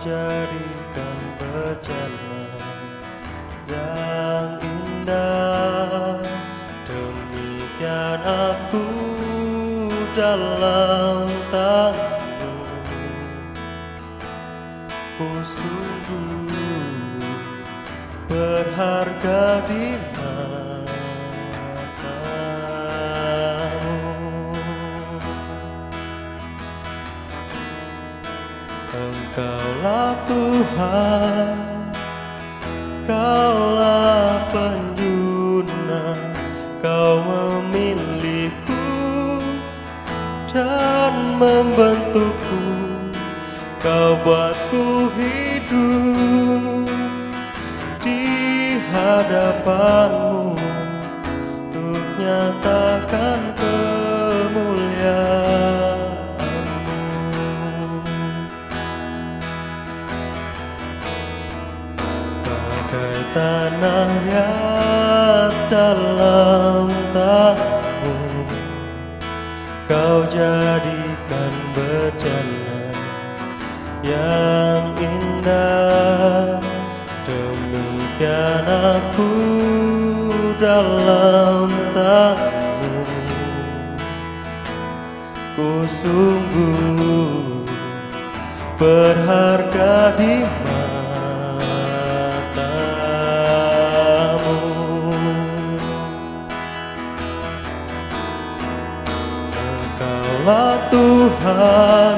jadikan berjana yang indah. Demikian aku dalam tanganmu, ku sungguh berharga di matamu. Engkaulah Tuhan, Kaulah penjuna, Kau memilihku dan membentukku, Kau buatku hidup di hadapanmu untuk nyatakan kemuliaanmu. Bagai tanah liat dalam tanahmu, Kau jadikan berjana yang indah. Demikian aku dalam tanganmu, ku sungguh berharga di matamu. Engkaulah Tuhan,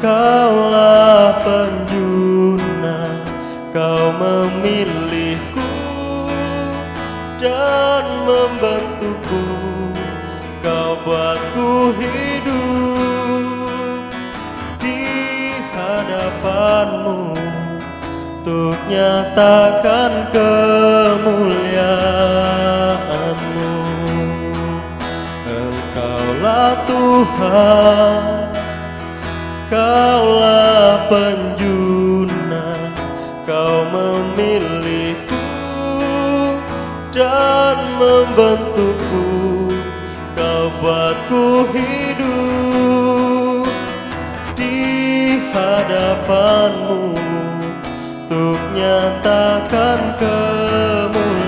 Kaulah penjuna, Kau memilihku dan membentukku, Kau buatku hidup di hadapanmu untuk nyatakan kemuliaanmu. Engkaulah Tuhan, Kaulah penjuna, Kau memilihku dan membentukku, Kau buatku hidup di hadapanmu untuk nyatakan kemuliaanmu.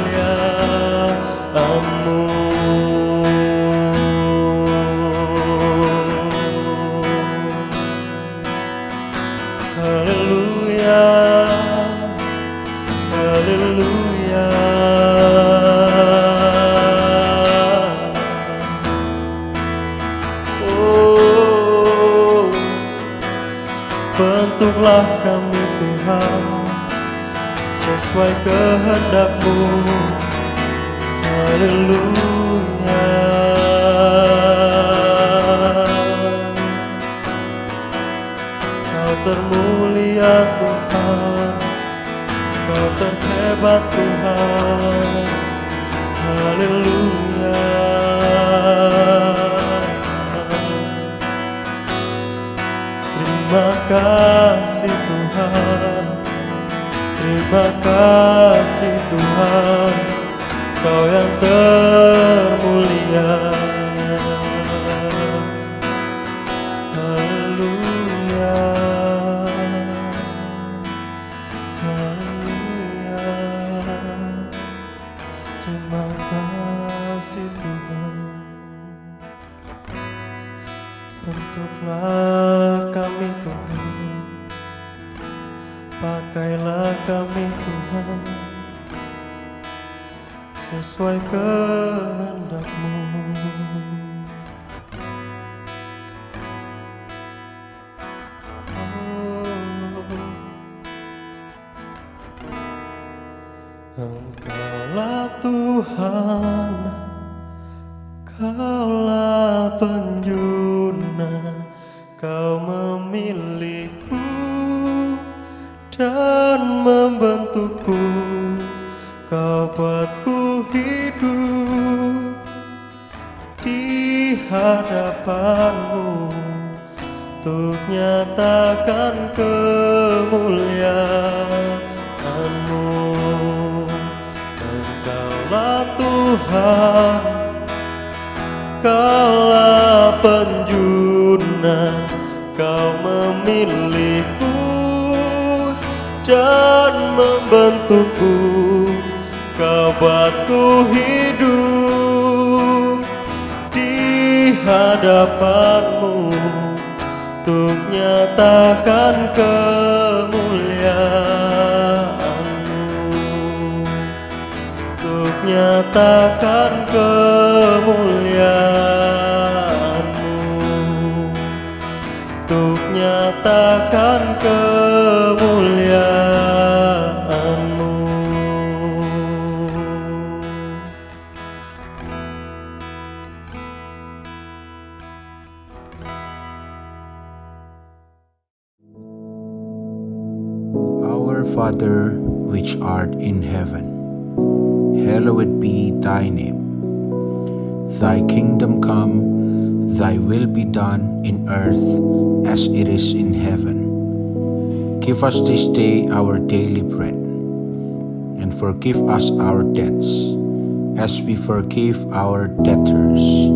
Haleluya, haleluya. Oh, bentuklah kami Tuhan sesuai kehendak-Mu. Haleluya. Kau termulia Tuhan, Kau terhebat Tuhan. Haleluya. Terima kasih Tuhan, terima kasih Tuhan, Kau yang termulia. Haleluya, haleluya. Terima kasih Tuhan. Bentuklah kami Tuhan, pakailah kami Tuhan sesuai kehendak-Mu. Engkaulah Tuhan, Kaulah penjuna, Kau memilihku dan membentukku, Kau buatku hidup di hadapanmu untuk nyatakan kemuliaan-Mu. Engkaulah Tuhan, Kaulah penjuna, Kau memilihku membantuku, Kau buatku hidup di hadapanmu untuk nyatakan kemuliaan-Mu, untuk nyatakan kemuliaan-Mu, untuk nyatakan kemuliaan-Mu. Our Father, which art in heaven, hallowed be thy name. Thy kingdom come, thy will be done in earth as it is in heaven. Give us this day our daily bread, and forgive us our debts, as we forgive our debtors.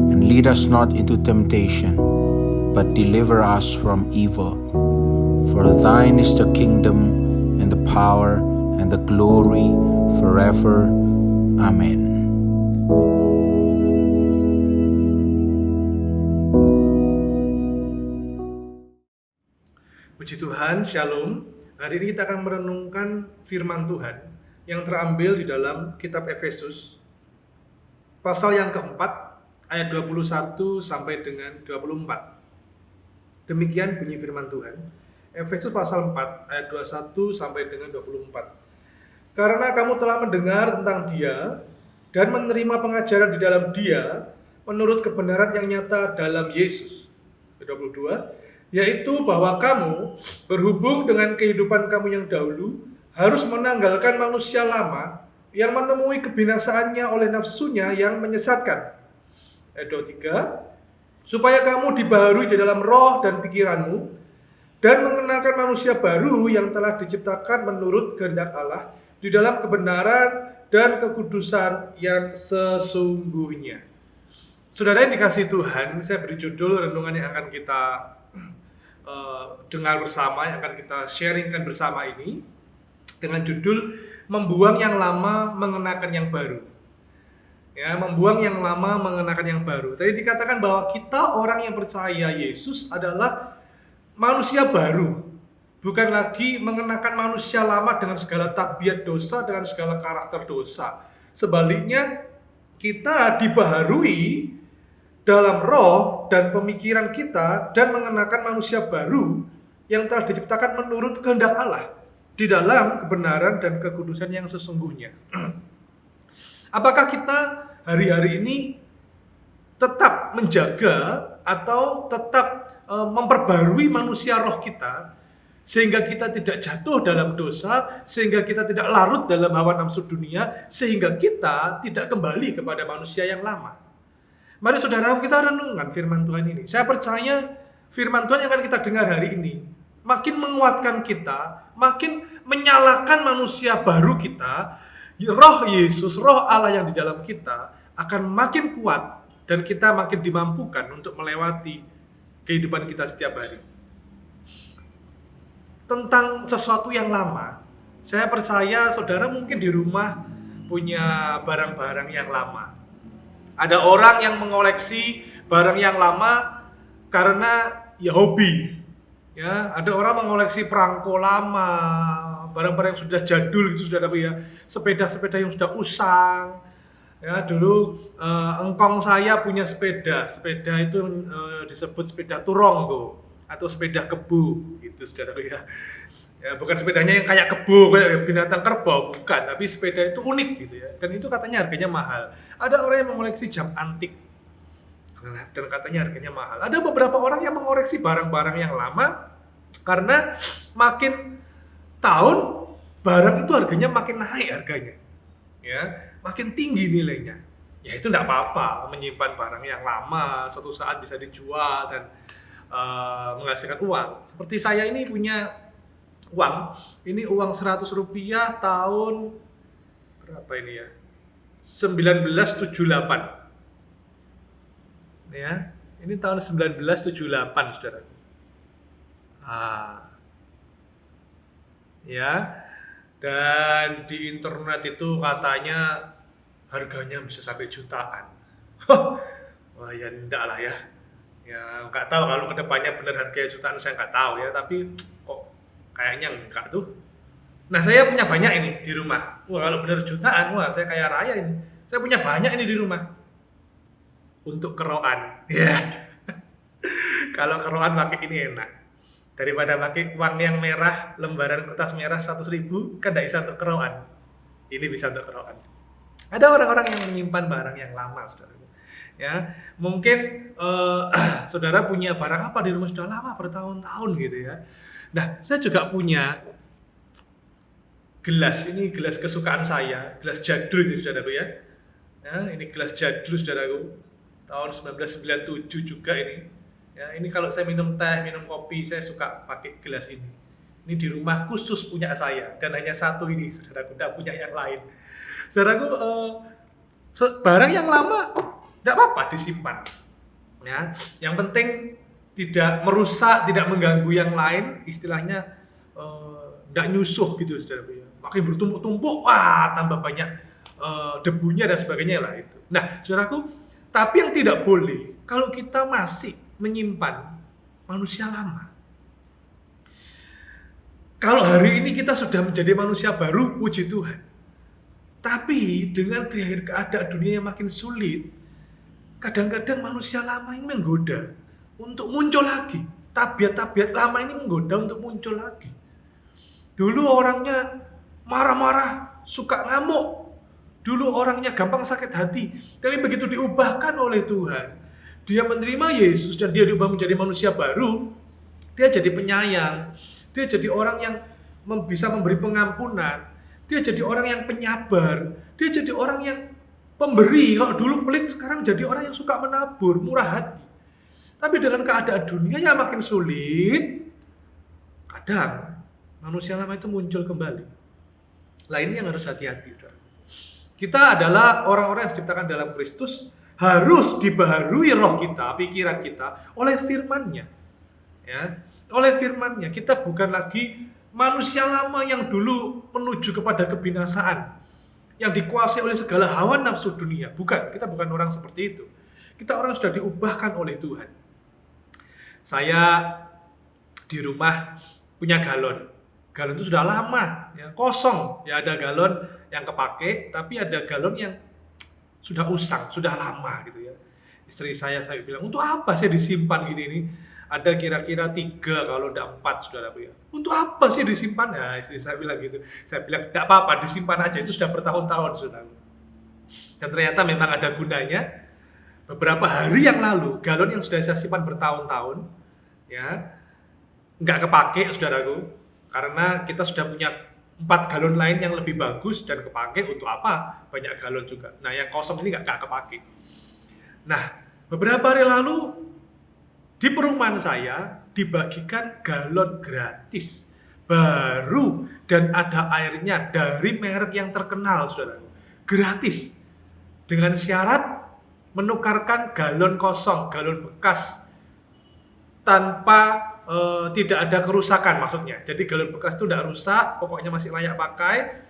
And lead us not into temptation, but deliver us from evil. For thine is the kingdom, and the power, and the glory, forever. Amen. Puji Tuhan, Shalom. Hari ini kita akan merenungkan firman Tuhan yang terambil di dalam kitab Efesus pasal yang keempat ayat 21 sampai dengan 24. Demikian bunyi firman Tuhan. Efesus pasal 4 ayat 21 sampai dengan 24. Karena kamu telah mendengar tentang Dia dan menerima pengajaran di dalam Dia menurut kebenaran yang nyata dalam Yesus. 22, yaitu bahwa kamu berhubung dengan kehidupan kamu yang dahulu harus menanggalkan manusia lama yang menemui kebinasaannya oleh nafsunya yang menyesatkan. Ayat 23, supaya kamu dibaharui di dalam roh dan pikiranmu dan mengenakan manusia baru yang telah diciptakan menurut kehendak Allah di dalam kebenaran dan kekudusan yang sesungguhnya. Saudara yang dikasihi Tuhan, saya beri judul renungan yang akan kita dengar bersama, yang akan kita sharingkan bersama ini dengan judul Membuang yang lama, mengenakan yang baru. Ya, membuang yang lama, mengenakan yang baru. Tadi dikatakan bahwa kita orang yang percaya Yesus adalah manusia baru, bukan lagi mengenakan manusia lama dengan segala tabiat dosa, dengan segala karakter dosa. Sebaliknya, kita dibaharui dalam roh dan pemikiran kita dan mengenakan manusia baru yang telah diciptakan menurut kehendak Allah di dalam kebenaran dan kekudusan yang sesungguhnya. Apakah kita hari-hari ini tetap menjaga atau tetap memperbarui manusia roh kita sehingga kita tidak jatuh dalam dosa, sehingga kita tidak larut dalam hawa nafsu dunia, sehingga kita tidak kembali kepada manusia yang lama? Mari saudara, kita renungkan firman Tuhan ini. Saya percaya firman Tuhan yang akan kita dengar hari ini makin menguatkan kita, makin menyalakan manusia baru kita. Roh Yesus, roh Allah yang di dalam kita akan makin kuat dan kita makin dimampukan untuk melewati kehidupan kita setiap hari. Tentang sesuatu yang lama, saya percaya saudara mungkin di rumah punya barang-barang yang lama. Ada orang yang mengoleksi barang yang lama karena ya hobi. Ya, ada orang mengoleksi perangko lama, barang-barang yang sudah jadul gitu, saudara ya. Sepeda-sepeda yang sudah usang. Ya, dulu engkong saya punya sepeda itu disebut sepeda turonggo atau sepeda kebu gitu, saudara ya. Ya, bukan sepedanya yang kayak kebu, kayak binatang kerbau, bukan, tapi sepeda itu unik gitu ya. Dan itu katanya harganya mahal. Ada orang yang mengoleksi jam antik dan katanya harganya mahal. Ada beberapa orang yang mengoleksi barang-barang yang lama karena makin tahun barang itu harganya makin naik harganya. Ya, makin tinggi nilainya. Ya itu enggak apa-apa, menyimpan barang yang lama suatu saat bisa dijual dan menghasilkan uang. Seperti saya ini punya uang, ini uang 100 rupiah tahun berapa ini ya? 1978. Ya, ini tahun 1978, saudara. Ya, Dan di internet itu katanya harganya bisa sampai jutaan. Wah ya enggak lah ya. Ya nggak tahu kalau kedepannya benar harganya jutaan saya nggak tahu ya. Tapi kok kayaknya enggak tuh. Nah saya punya banyak ini di rumah. Wah kalau benar jutaan, wah saya kaya raya ini. Saya punya banyak ini di rumah. Untuk keroan. Ya. Kalau keroan pakai ini enak. Daripada pakai uang yang merah, lembaran kertas merah 100.000, kan tidak bisa untuk keroan. Ini bisa untuk keroan. Ada orang-orang yang menyimpan barang yang lama, saudara. Ya, mungkin saudara punya barang apa di rumah sudah lama bertahun-tahun gitu ya. Nah, saya juga punya gelas. Ini gelas kesukaan saya, gelas jadul ini saudaraku ya. Ya, ini gelas jadul saudaraku. Tahun 1997 juga ini. Ya, ini kalau saya minum teh, minum kopi, saya suka pakai gelas ini. Ini di rumah khusus punya saya dan hanya satu ini, saudaraku, tidak punya yang lain. Saudaraku, barang yang lama tidak apa-apa disimpan. Ya, yang penting tidak merusak, tidak mengganggu yang lain, istilahnya tidak nyusuh gitu, saudaraku. Ya. Makin bertumpuk-tumpuk, wah tambah banyak debunya dan sebagainya lah itu. Nah, saudaraku, tapi yang tidak boleh kalau kita masih menyimpan manusia lama. Kalau hari ini kita sudah menjadi manusia baru, puji Tuhan. Tapi dengan keadaan dunia yang makin sulit, kadang-kadang manusia lama ini menggoda untuk muncul lagi. Tabiat-tabiat lama ini menggoda untuk muncul lagi. Dulu orangnya marah-marah, suka ngamuk. Dulu orangnya gampang sakit hati. Tapi begitu diubahkan oleh Tuhan, dia menerima Yesus dan dia diubah menjadi manusia baru, dia jadi penyayang, dia jadi orang yang bisa memberi pengampunan, dia jadi orang yang penyabar, dia jadi orang yang pemberi. Kalau dulu pelit, sekarang jadi orang yang suka menabur, murah hati. Tapi dengan keadaan dunia yang makin sulit, kadang manusia lama itu muncul kembali. Lah ini yang harus hati-hati. Kita adalah orang-orang yang diciptakan dalam Kristus, harus dibaharui roh kita, pikiran kita oleh firman-Nya. Ya, oleh firman-Nya. Kita bukan lagi manusia lama yang dulu menuju kepada kebinasaan, yang dikuasai oleh segala hawa nafsu dunia. Bukan, kita bukan orang seperti itu. Kita orang sudah diubahkan oleh Tuhan. Saya di rumah punya galon. Galon itu sudah lama, ya, kosong. Ya ada galon yang kepake, tapi ada galon yang sudah usang, sudah lama gitu ya. Istri saya bilang, untuk apa sih disimpan gini ini? Ada kira-kira 3 kalau tidak 4, saudara-saudara. Untuk apa sih disimpan? Nah, istri saya bilang gitu. Saya bilang, tidak apa-apa, disimpan aja, itu sudah bertahun-tahun, saudara. Dan ternyata memang ada gunanya. Beberapa hari yang lalu, galon yang sudah saya simpan bertahun-tahun, ya, nggak kepake, saudaraku. Karena kita sudah punya 4 galon lain yang lebih bagus dan kepake untuk apa? Banyak galon juga. Nah, yang kosong ini nggak kepake. Nah, beberapa hari lalu di perumahan saya dibagikan galon gratis, baru dan ada airnya dari merek yang terkenal, saudara. Gratis, dengan syarat menukarkan galon kosong, galon bekas tanpa tidak ada kerusakan maksudnya. Jadi galon bekas itu tidak rusak, pokoknya masih layak pakai,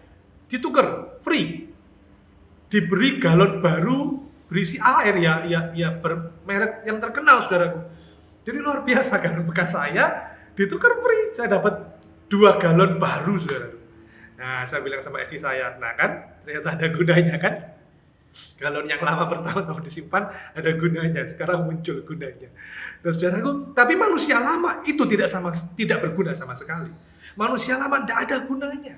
ditukar free. Diberi galon baru berisi air ya bermerek yang terkenal, saudaraku. Jadi luar biasa, galon bekas saya ditukar free. Saya dapat 2 galon baru, saudaraku. Nah, saya bilang sama istri saya, nah kan ternyata ada gunanya kan? Galon yang lama bertahun-tahun disimpan ada gunanya, sekarang muncul gunanya. Dan saudaraku, tapi manusia lama itu tidak berguna sama sekali. Manusia lama tidak ada gunanya.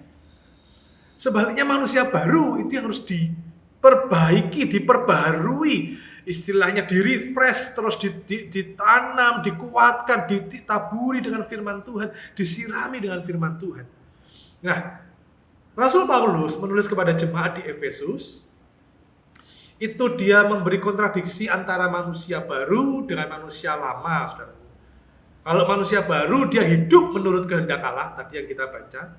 Sebaliknya manusia baru itu yang harus diperbaiki, diperbaharui, istilahnya di-refresh, terus ditanam, dikuatkan, ditaburi dengan firman Tuhan, disirami dengan firman Tuhan. Nah, Rasul Paulus menulis kepada jemaat di Efesus, itu dia memberi kontradiksi antara manusia baru dengan manusia lama, saudara. Kalau manusia baru, dia hidup menurut kehendak Allah, tadi yang kita baca.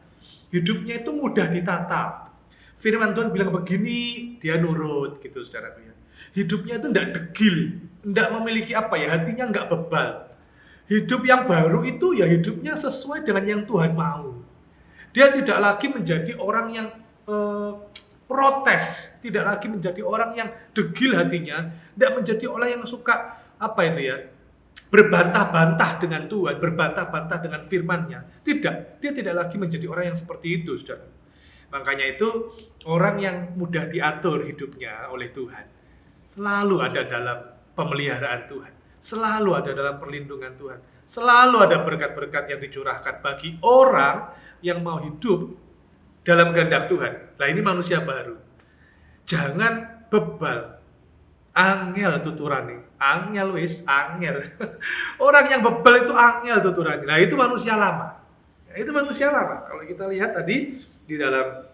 Hidupnya itu mudah ditata. Firman Tuhan bilang begini, dia nurut, gitu, saudara. Hidupnya itu tidak degil, tidak memiliki apa ya, hatinya nggak bebal. Hidup yang baru itu ya hidupnya sesuai dengan yang Tuhan mau. Dia tidak lagi menjadi orang yang protes, tidak lagi menjadi orang yang degil hatinya, tidak menjadi orang yang suka berbantah-bantah dengan Tuhan, berbantah-bantah dengan firman-Nya. Tidak, dia tidak lagi menjadi orang yang seperti itu, saudara. Makanya itu orang yang mudah diatur hidupnya oleh Tuhan selalu ada dalam pemeliharaan Tuhan, selalu ada dalam perlindungan Tuhan, selalu ada berkat-berkat yang dicurahkan bagi orang yang mau hidup dalam kehendak Tuhan. Nah, ini manusia baru. Jangan bebal. Angel tuturane. Angel wis, angel. Orang yang bebal itu angel tuturane. Nah, itu manusia lama. Ya, itu manusia lama. Kalau kita lihat tadi di dalam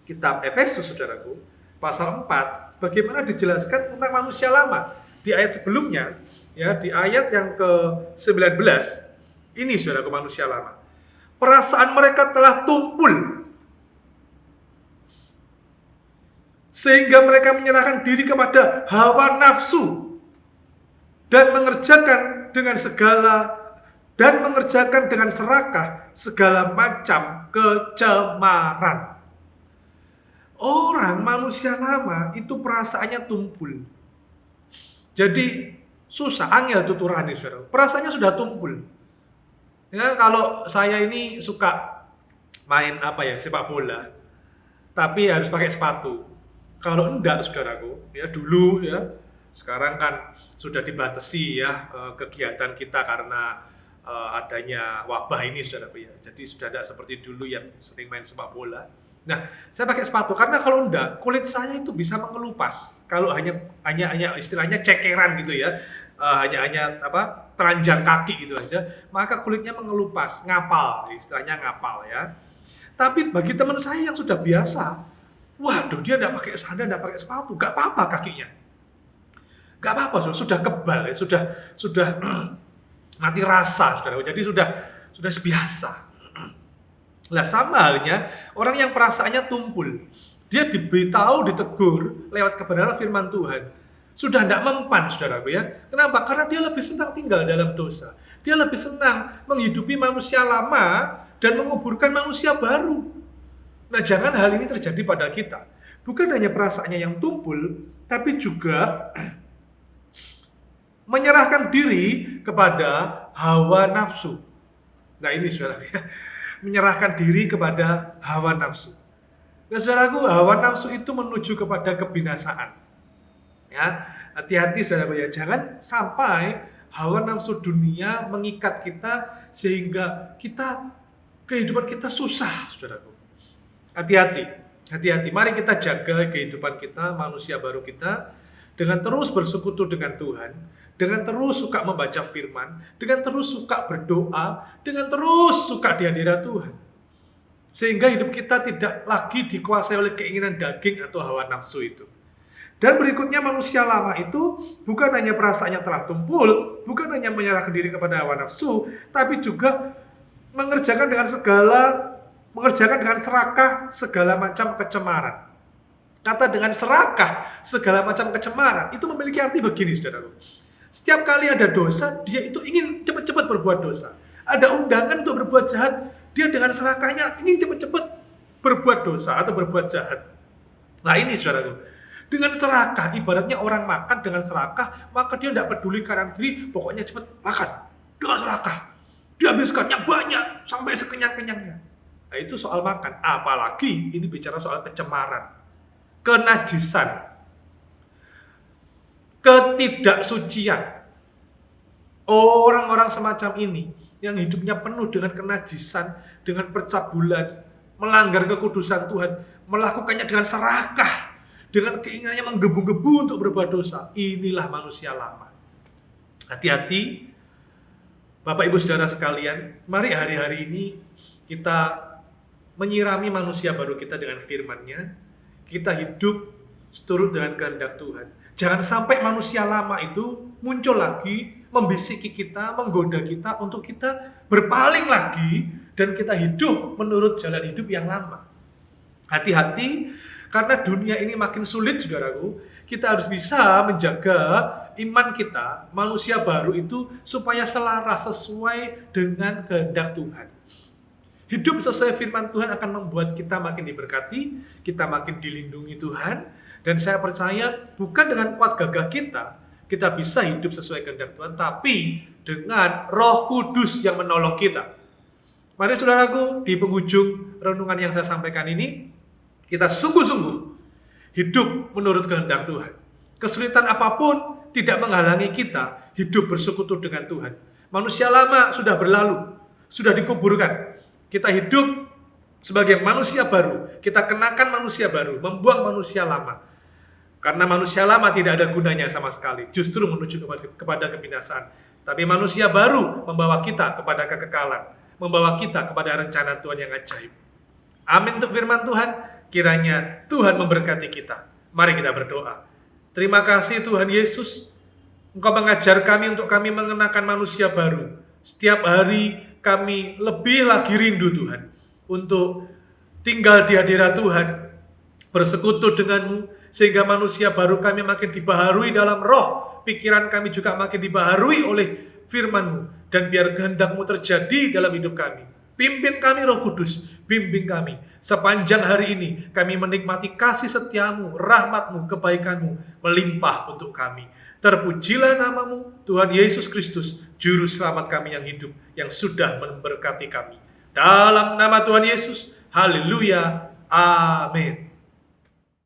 kitab Efesus, saudaraku, pasal 4, bagaimana dijelaskan tentang manusia lama. Di ayat sebelumnya, ya, di ayat yang ke-19, ini saudaraku manusia lama. Perasaan mereka telah tumpul, sehingga mereka menyerahkan diri kepada hawa nafsu dan mengerjakan dengan serakah segala macam kecemaran. Orang manusia lama itu perasaannya tumpul. Jadi susah, angel tuturane, saudara. Perasaannya sudah tumpul. Ya, kalau saya ini suka main sepak bola, tapi harus pakai sepatu. Kalau enggak, saudaraku, ya dulu ya, sekarang kan sudah dibatasi ya kegiatan kita karena adanya wabah ini, saudaraku ya. Jadi sudah tidak seperti dulu yang sering main sepak bola. Nah, saya pakai sepatu karena kalau enggak, kulit saya itu bisa mengelupas. Kalau hanya istilahnya cekeran gitu ya, hanya telanjang kaki gitu aja, maka kulitnya mengelupas, ngapal, istilahnya ngapal ya. Tapi bagi teman saya yang sudah biasa, waduh, dia enggak pakai sandal, enggak pakai sepatu, enggak apa-apa kakinya. Enggak apa-apa, sudah kebal ya, sudah mati rasa, saudara. Jadi sudah biasa. Nah, sama halnya orang yang perasaannya tumpul. Dia diberitahu, ditegur lewat kebenaran firman Tuhan. Sudah tidak mempan, saudaraku ya. Kenapa? Karena dia lebih senang tinggal dalam dosa. Dia lebih senang menghidupi manusia lama dan menguburkan manusia baru. Nah, jangan hal ini terjadi pada kita. Bukan hanya perasaannya yang tumpul, tapi juga menyerahkan diri kepada hawa nafsu. Nah, ini saudaraku ya. Menyerahkan diri kepada hawa nafsu. Nah, saudaraku, hawa nafsu itu menuju kepada kebinasaan. Ya, hati-hati saudaraku ya, jangan sampai hawa nafsu dunia mengikat kita sehingga kehidupan kita susah, saudaraku. Hati-hati. Mari kita jaga kehidupan kita, manusia baru kita, dengan terus bersekutu dengan Tuhan, dengan terus suka membaca firman, dengan terus suka berdoa, dengan terus suka di hadirat Tuhan. Sehingga hidup kita tidak lagi dikuasai oleh keinginan daging atau hawa nafsu itu. Dan berikutnya manusia lama itu bukan hanya perasaannya telah tumpul, bukan hanya menyerahkan diri kepada hawa nafsu, tapi juga mengerjakan dengan serakah segala macam kecemaran. Kata dengan serakah segala macam kecemaran itu memiliki arti begini, saudaraku. Setiap kali ada dosa, dia itu ingin cepat-cepat berbuat dosa. Ada undangan untuk berbuat jahat, dia dengan serakahnya ingin cepat-cepat berbuat dosa atau berbuat jahat. Nah, ini saudaraku, dengan serakah, ibaratnya orang makan dengan serakah, maka dia tidak peduli kanan kiri, pokoknya cepat makan. Dengan serakah, dihabiskannya banyak, sampai sekenyang-kenyangnya. Nah, itu soal makan. Apalagi ini bicara soal kecemaran, kenajisan, ketidaksucian. Orang-orang semacam ini yang hidupnya penuh dengan kenajisan, dengan percabulan, melanggar kekudusan Tuhan, melakukannya dengan serakah, dengan keinginannya menggebu-gebu untuk berbuat dosa. Inilah manusia lama. Hati-hati, Bapak Ibu Saudara sekalian, mari hari-hari ini kita menyirami manusia baru kita dengan firman-Nya. Kita hidup seturut dengan kehendak Tuhan. Jangan sampai manusia lama itu muncul lagi, membisiki kita, menggoda kita untuk kita berpaling lagi dan kita hidup menurut jalan hidup yang lama. Hati-hati, karena dunia ini makin sulit, saudaraku. Kita harus bisa menjaga iman kita, manusia baru itu, supaya selaras sesuai dengan kehendak Tuhan. Hidup sesuai firman Tuhan akan membuat kita makin diberkati, kita makin dilindungi Tuhan, dan saya percaya bukan dengan kuat gagah kita bisa hidup sesuai kehendak Tuhan, tapi dengan Roh Kudus yang menolong kita. Mari saudaraku, di penghujung renungan yang saya sampaikan ini, kita sungguh-sungguh hidup menurut kehendak Tuhan. Kesulitan apapun tidak menghalangi kita hidup bersekutu dengan Tuhan. Manusia lama sudah berlalu, sudah dikuburkan. Kita hidup sebagai manusia baru, kita kenakan manusia baru, membuang manusia lama. Karena manusia lama tidak ada gunanya sama sekali, justru menuju kepada kebinasaan. Tapi manusia baru membawa kita kepada kekekalan, membawa kita kepada rencana Tuhan yang ajaib. Amin untuk firman Tuhan, kiranya Tuhan memberkati kita. Mari kita berdoa. Terima kasih Tuhan Yesus, Engkau mengajar kami untuk kami mengenakan manusia baru. Setiap hari kami lebih lagi rindu Tuhan untuk tinggal di hadirat Tuhan, bersekutu dengan-Mu, sehingga manusia baru kami makin dibaharui dalam roh, pikiran kami juga makin dibaharui oleh firman-Mu, dan biar kehendak-Mu terjadi dalam hidup kami. Pimpin kami Roh Kudus, bimbing kami. Sepanjang hari ini kami menikmati kasih setia-Mu, rahmat-Mu, kebaikan-Mu melimpah untuk kami. Terpujilah nama-Mu, Tuhan Yesus Kristus, Juru Selamat kami yang hidup, yang sudah memberkati kami. Dalam nama Tuhan Yesus, haleluya, amin.